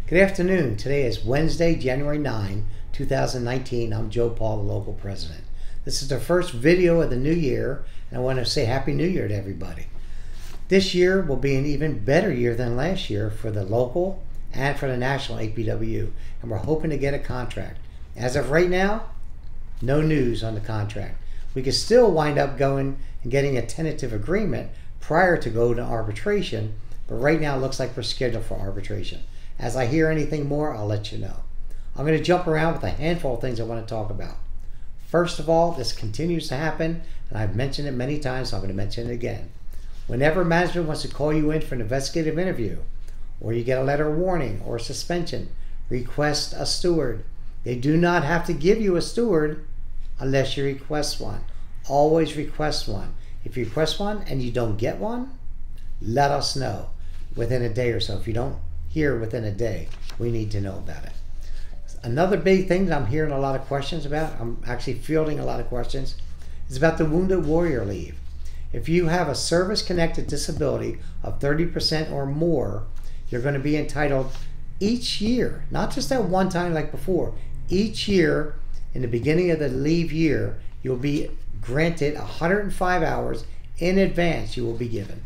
Good afternoon. Today is Wednesday, January 9, 2019. I'm Joe Paul, the local president. This is the first video of the new year, and I want to say Happy New Year to everybody. This year will be an even better year than last year for the local and for the national APWU, and we're hoping to get a contract. As of right now, no news on the contract. We could still wind up going and getting a tentative agreement prior to go to arbitration, but right now it looks like we're scheduled for arbitration. As I hear anything more, I'll let you know. I'm going to jump around with a handful of things I want to talk about. First of all, this continues to happen, and I've mentioned it many times, so I'm going to mention it again. Whenever management wants to call you in for an investigative interview, or you get a letter of warning or suspension, request a steward. They do not have to give you a steward unless you request one. Always request one. If you request one and you don't get one, let us know within a day or so. If you don't hear within a day, we need to know about it. Another big thing that I'm hearing a lot of questions about, I'm actually fielding a lot of questions, is about the Wounded Warrior Leave. If you have a service-connected disability of 30% or more, you're going to be entitled each year, not just that one time like before. Each year, in the beginning of the leave year, you'll be granted 105 hours in advance you will be given.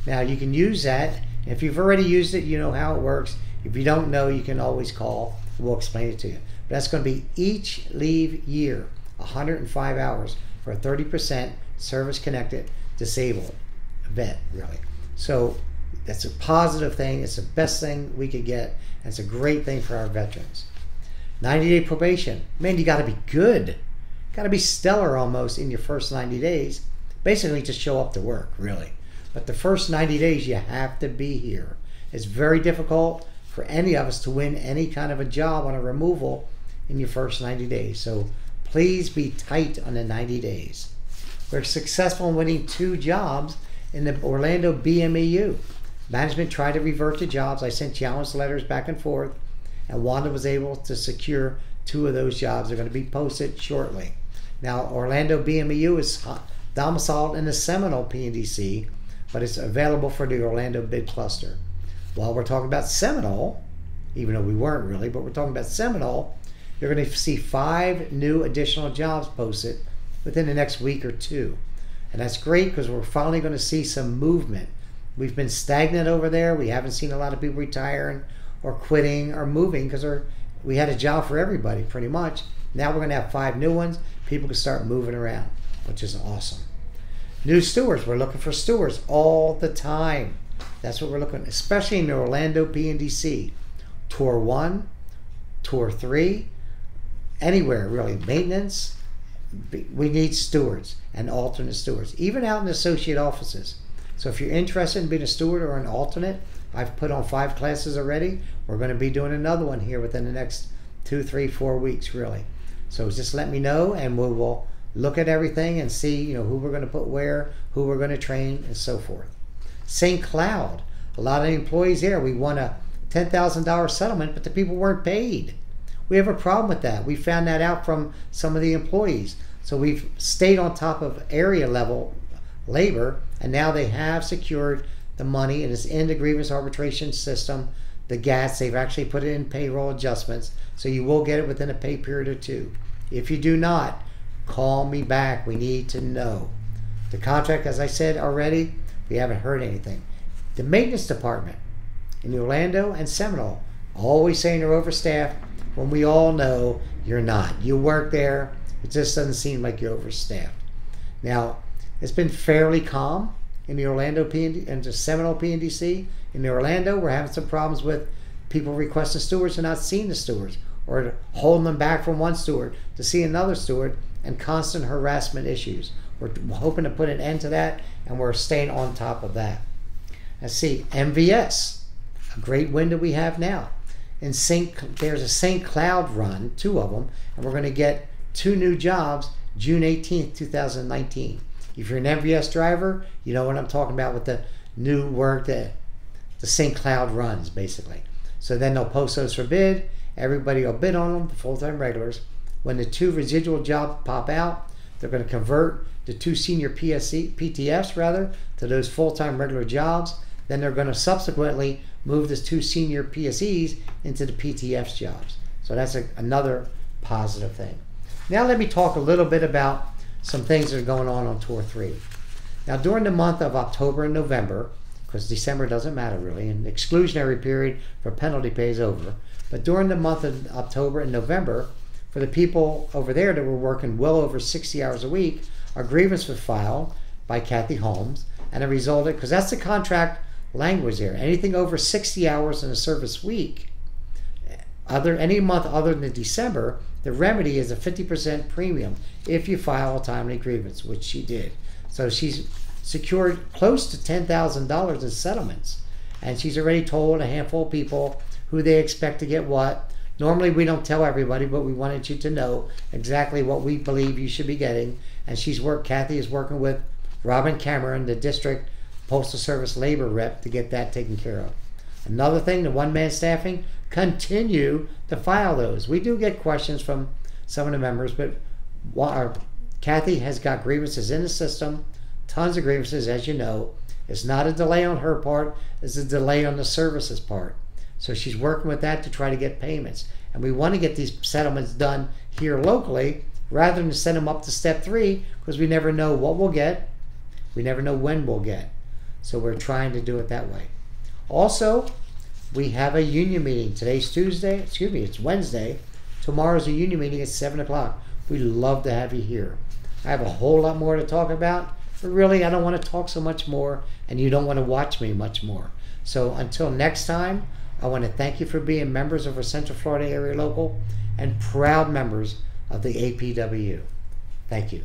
Now, you can use that. If you've already used it, you know how it works. If you don't know, you can always call. We'll explain it to you. But that's going to be each leave year, 105 hours for a 30% service-connected disabled vet, really. So that's a positive thing. It's the best thing we could get. And it's a great thing for our veterans. 90-day probation. Man, you got to be good. Got to be stellar almost in your first 90 days. Basically, just show up to work, really. But the first 90 days, you have to be here. It's very difficult for any of us to win any kind of a job on a removal in your first 90 days. So please be tight on the 90 days. We're successful in winning 2 jobs in the Orlando BMEU. Management tried to revert the jobs. I sent challenge letters back and forth, and Wanda was able to secure 2 of those jobs. They're going to be posted shortly. Now, Orlando BMEU is domiciled in the Seminole PNDC, but it's available for the Orlando bid cluster. While we're talking about Seminole, even though we weren't really, but we're talking about Seminole, you're going to see 5 new additional jobs posted within the next week or 2. And that's great because we're finally going to see some movement. We've been stagnant over there. We haven't seen a lot of people retiring or quitting or moving because we had a job for everybody pretty much. Now we're going to have 5 new ones. People can start moving around, which is awesome. New stewards. We're looking for stewards all the time. That's what we're looking at, especially in the Orlando PNDC. Tour 1, Tour 3, anywhere really. Maintenance. We need stewards and alternate stewards, even out in associate offices. So if you're interested in being a steward or an alternate, I've put on 5 classes already. We're going to be doing another one here within the next 2, 3, 4 weeks, really. So just let me know, and we will look at everything and see, who we're going to put where, who we're going to train, and so forth. St. Cloud, a lot of the employees there, we won a $10,000 settlement, but the people weren't paid. We have a problem with that. We found that out from some of the employees. So we've stayed on top of area level labor, and now they have secured the money, and it's in the grievance arbitration system, the GATS. They've actually put it in payroll adjustments, so you will get it within a pay period or 2. If you do not, call me back. We need to know. The contract, as I said already, we haven't heard anything. The maintenance department in Orlando and Seminole, always saying they're overstaffed when we all know you're not. You work there, it just doesn't seem like you're overstaffed. Now, it's been fairly calm in the Orlando PND and the Seminole PNDC. In the Orlando, we're having some problems with people requesting stewards and not seeing the stewards, or holding them back from one steward to see another steward, and constant harassment issues. We're hoping to put an end to that, and we're staying on top of that. And see, MVS, a great win that we have now. There's a St. Cloud run, 2 of them, and we're going to get 2 new jobs June 18th, 2019. If you're an MVS driver, you know what I'm talking about with the new work that the St. Cloud runs, basically. So then they'll post those for bid. Everybody will bid on them, the full-time regulars. When the 2 residual jobs pop out, they're going to convert the 2 senior PTFs to those full-time regular jobs. then they're going to subsequently move the 2 senior PSEs into the PTF's jobs. So that's another positive thing. Now let me talk a little bit about some things that are going on Tour 3. Now during the month of October and November, because December doesn't matter really, and the exclusionary period for penalty pay is over, but during the month of October and November, for the people over there that were working well over 60 hours a week, a grievance was filed by Kathy Holmes, and it resulted, because that's the contract language there, anything over 60 hours in a service week, any month other than December, the remedy is a 50% premium if you file a timely grievance, which she did. So she's secured close to $10,000 in settlements, and she's already told a handful of people who they expect to get what. Normally we don't tell everybody, but we wanted you to know exactly what we believe you should be getting. And Kathy is working with Robin Cameron, the district postal service labor rep, to get that taken care of. Another thing, the one-man staffing, continue to file those. We do get questions from some of the members, but Kathy has got grievances in the system, tons of grievances, as you know. It's not a delay on her part, it's a delay on the services part. So she's working with that to try to get payments. And we want to get these settlements done here locally rather than send them up to step 3, because we never know what we'll get. We never know when we'll get. So we're trying to do it that way. Also, we have a union meeting. Today's Tuesday. Excuse me, it's Wednesday. Tomorrow's a union meeting at 7 o'clock. We'd love to have you here. I have a whole lot more to talk about, but really I don't want to talk so much more, and you don't want to watch me much more. So until next time, I want to thank you for being members of our Central Florida Area Local and proud members of the APWU. Thank you.